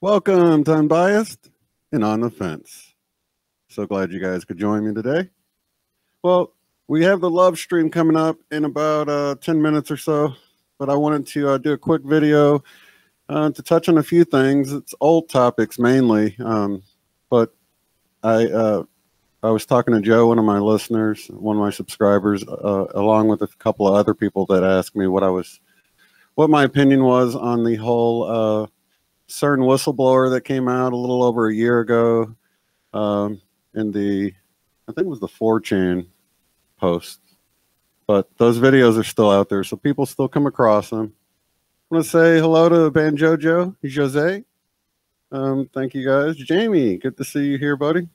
Welcome to Unbiased and On the Fence. So glad you guys could join me today. Well, we have the love stream coming up in about 10 minutes or so, but I wanted to do a quick video to touch on a few things. It's old topics mainly, but I was talking to Joe, one of my listeners, one of my subscribers, along with a couple of other people that asked me what my opinion was on the whole CERN whistleblower that came out a little over a year ago in the, I think it was the 4chan post. But those videos are still out there, so people still come across them. I want to say hello to Banjojo, Jose. Thank you guys. Jamie, good to see you here, buddy.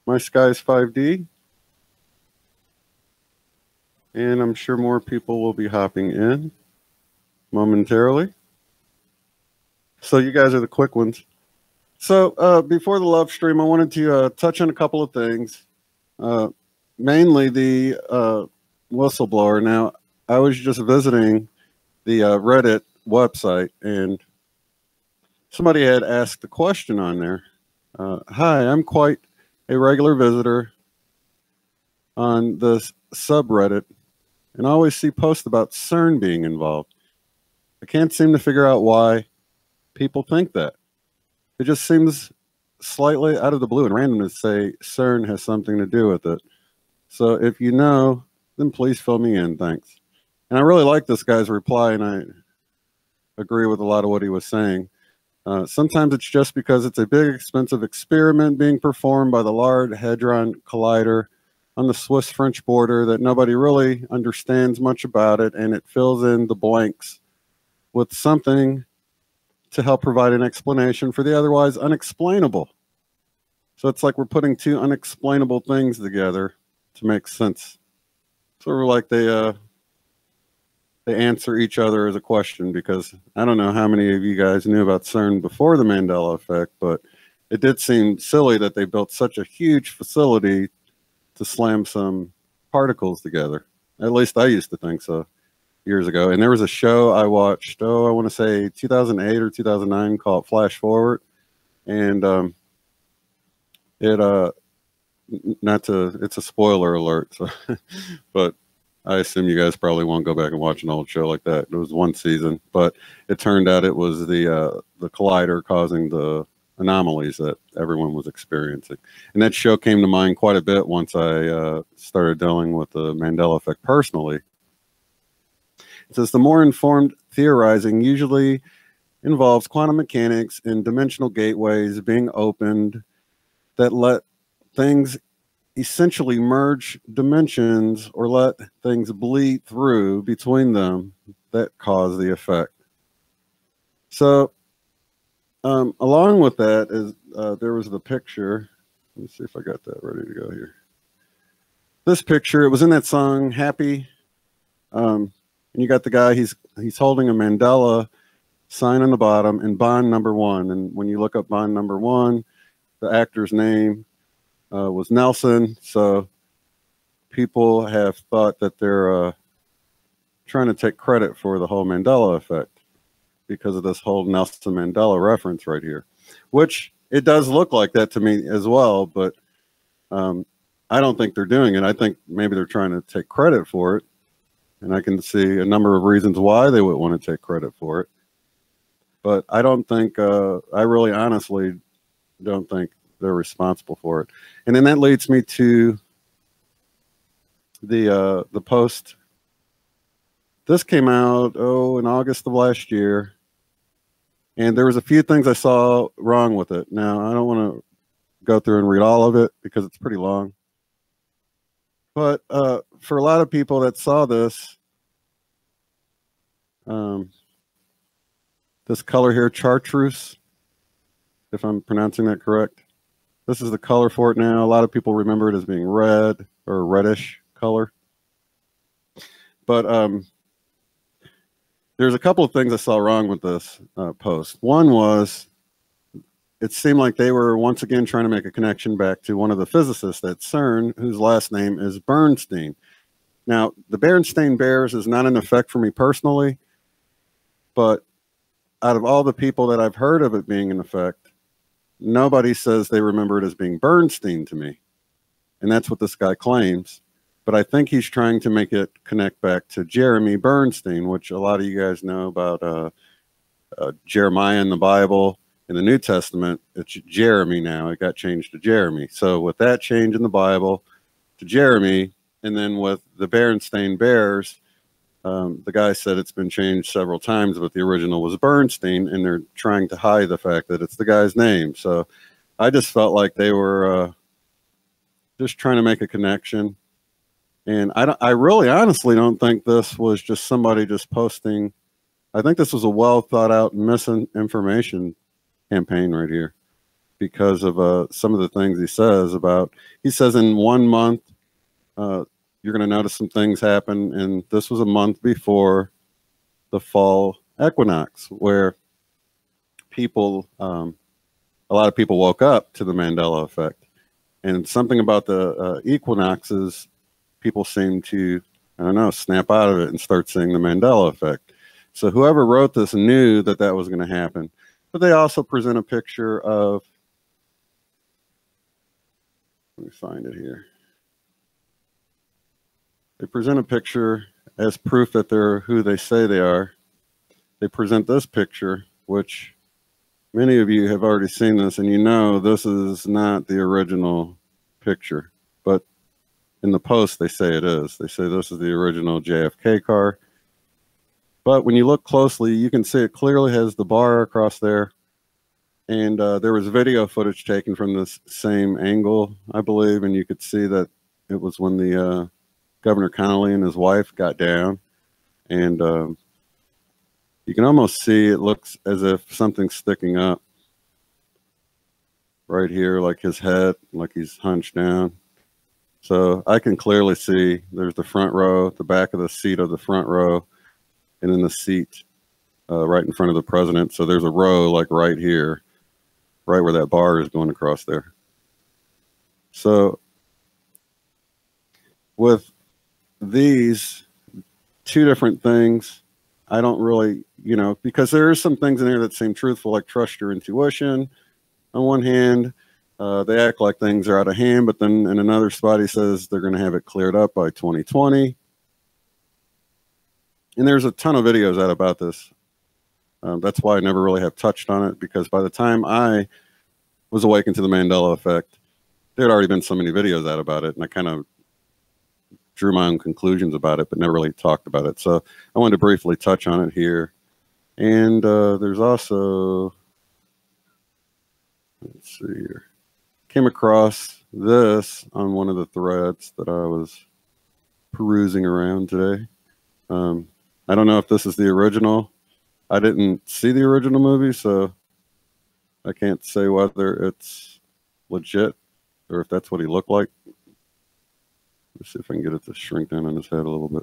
My Sky's 5D. And I'm sure more people will be hopping in momentarily. So you guys are the quick ones. So before the love stream, I wanted to touch on a couple of things. Mainly the whistleblower. Now, I was just visiting the Reddit website, and somebody had asked a question on there. Hi, I'm quite a regular visitor on this subreddit, and I always see posts about CERN being involved. I can't seem to figure out why people think that. It just seems slightly out of the blue and random to say CERN has something to do with it. So if you know, then please fill me in. Thanks. And I really like this guy's reply, and I agree with a lot of what he was saying. Sometimes it's just because it's a big, expensive experiment being performed by the Large Hadron Collider on the Swiss-French border that nobody really understands much about it, and it fills in the blanks with something to help provide an explanation for the otherwise unexplainable. So it's like we're putting two unexplainable things together to make sense. Sort of like they answer each other as a question, because I don't know how many of you guys knew about CERN before the Mandela Effect, but it did seem silly that they built such a huge facility to slam some particles together. At least I used to think so years ago. And there was a show I watched, I want to say 2008 or 2009, called Flash Forward. And it's a spoiler alert, so but I assume you guys probably won't go back and watch an old show like that. It was one season, but it turned out it was the collider causing the anomalies that everyone was experiencing. And that show came to mind quite a bit once I started dealing with the Mandela Effect personally. It says the more informed theorizing usually involves quantum mechanics and dimensional gateways being opened that let things essentially merge dimensions or let things bleed through between them that cause the effect. So along with that is there was the picture. Let me see if I got that ready to go here. This picture, it was in that song Happy. And you got the guy, he's holding a Mandela sign on the bottom and Bond #1. And when you look up Bond #1, the actor's name was Nelson. So people have thought that they're trying to take credit for the whole Mandela Effect because of this whole Nelson Mandela reference right here, which it does look like that to me as well. But I don't think they're doing it. I think maybe they're trying to take credit for it. And I can see a number of reasons why they would want to take credit for it. But I don't think, I really honestly don't think they're responsible for it. And then that leads me to the post. This came out, in August of last year. And there was a few things I saw wrong with it. Now, I don't want to go through and read all of it because it's pretty long. But for a lot of people that saw this, this color here, chartreuse, if I'm pronouncing that correct. This is the color for it now. A lot of people remember it as being red or reddish color. But there's a couple of things I saw wrong with this post. One was it seemed like they were once again trying to make a connection back to one of the physicists at CERN, whose last name is Berenstain. Now, the Berenstain Bears is not an effect for me personally, but out of all the people that I've heard of it being an effect, nobody says they remember it as being Bernstein to me. And that's what this guy claims. But I think he's trying to make it connect back to Jeremy Bernstein, which a lot of you guys know about Jeremiah in the Bible. In the New Testament, it's Jeremy now. It got changed to Jeremy. So with that change in the Bible to Jeremy, and then with the Berenstain Bears, the guy said it's been changed several times, but the original was Bernstein, and they're trying to hide the fact that it's the guy's name. So I just felt like they were just trying to make a connection. And I really honestly don't think this was just somebody just posting. I think this was a well thought out misinformation campaign right here, because of some of the things he says about, he says in 1 month, you're going to notice some things happen. And this was a month before the fall equinox, where people, a lot of people woke up to the Mandela Effect. And something about the equinoxes, people seem to, I don't know, snap out of it and start seeing the Mandela Effect. So whoever wrote this knew that that was going to happen. But they also present a picture of, let me find it here. They present a picture as proof that they're who they say they are. They present this picture, which many of you have already seen this, and you know this is not the original picture. But in the post, they say it is. They say this is the original JFK car. But when you look closely, you can see it clearly has the bar across there. And there was video footage taken from this same angle, I believe, and you could see that it was when the Governor Connolly and his wife got down. And you can almost see it looks as if something's sticking up right here, like his head, like he's hunched down. So I can clearly see there's the front row, the back of the seat of the front row, and then the seat right in front of the president. So there's a row like right here, right where that bar is going across there. So with these two different things, I don't really, you know, because there are some things in there that seem truthful, like trust your intuition. On one hand, they act like things are out of hand, but then in another spot, he says they're going to have it cleared up by 2020. And there's a ton of videos out about this. That's why I never really have touched on it, because by the time I was awakened to the Mandela Effect, there had already been so many videos out about it, and I kind of drew my own conclusions about it, but never really talked about it. So I wanted to briefly touch on it here. And there's also, let's see here, came across this on one of the threads that I was perusing around today. I don't know if this is the original. I didn't see the original movie, so I can't say whether it's legit or if that's what he looked like. Let's see if I can get it to shrink down on his head a little bit.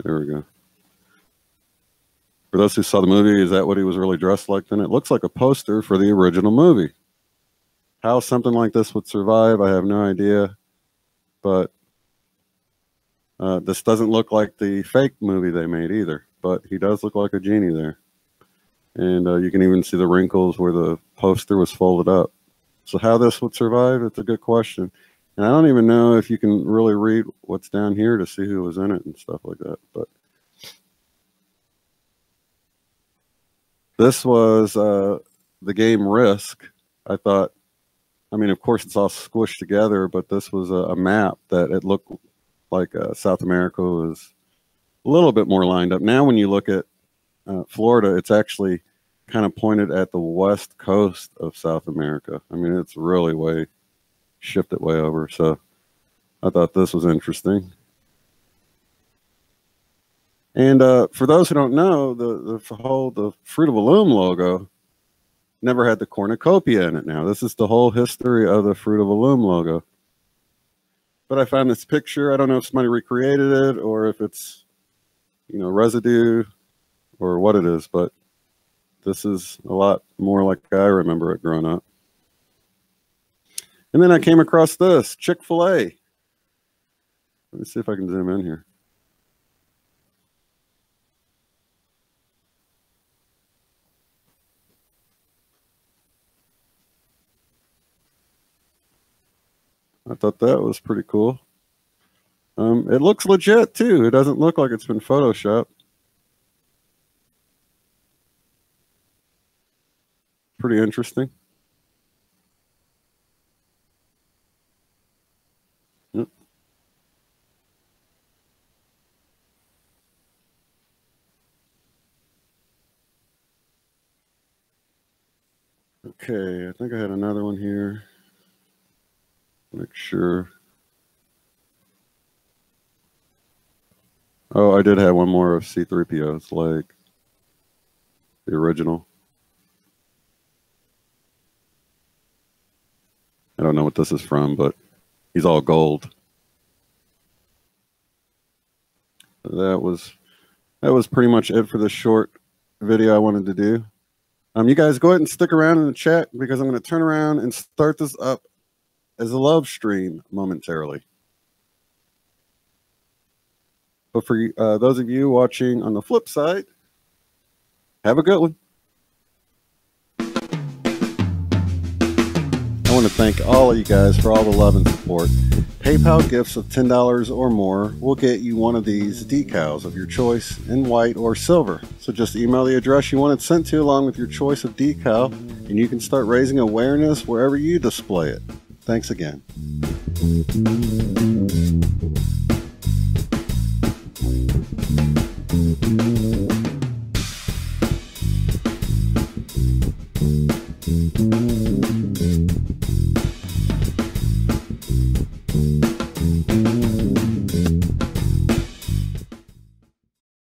There we go. For those who saw the movie, is that what he was really dressed like then? It looks like a poster for the original movie. How something like this would survive, I have no idea. But this doesn't look like the fake movie they made either. But he does look like a genie there. And you can even see the wrinkles where the poster was folded up. So how this would survive, it's a good question. And I don't even know if you can really read what's down here to see who was in it and stuff like that. But this was the game Risk. I thought, I mean, of course, it's all squished together, but this was a map that it looked like South America was a little bit more lined up. Now, when you look at Florida, it's actually kind of pointed at the west coast of South America. I mean, it's really shifted way over. So I thought this was interesting. And for those who don't know, the Fruit of the Loom logo never had the cornucopia in it now. This is the whole history of the Fruit of the Loom logo. But I found this picture. I don't know if somebody recreated it or if it's, you know, residue or what it is, but this is a lot more like I remember it growing up. And then I came across this, Chic Fil A. Let me see if I can zoom in here. I thought that was pretty cool. It looks legit too. It doesn't look like it's been photoshopped. Pretty interesting. Yep. Okay, I think I had another one here. Make sure. Oh, I did have one more of C-3PO's, like the original. I don't know what this is from, but he's all gold. That was pretty much it for the short video I wanted to do. You guys go ahead and stick around in the chat because I'm going to turn around and start this up as a love stream momentarily. But for those of you watching on the flip side, have a good one. I want to thank all of you guys for all the love and support. PayPal gifts of $10 or more will get you one of these decals of your choice in white or silver. So just email the address you want it sent to along with your choice of decal, and you can start raising awareness wherever you display it. Thanks again.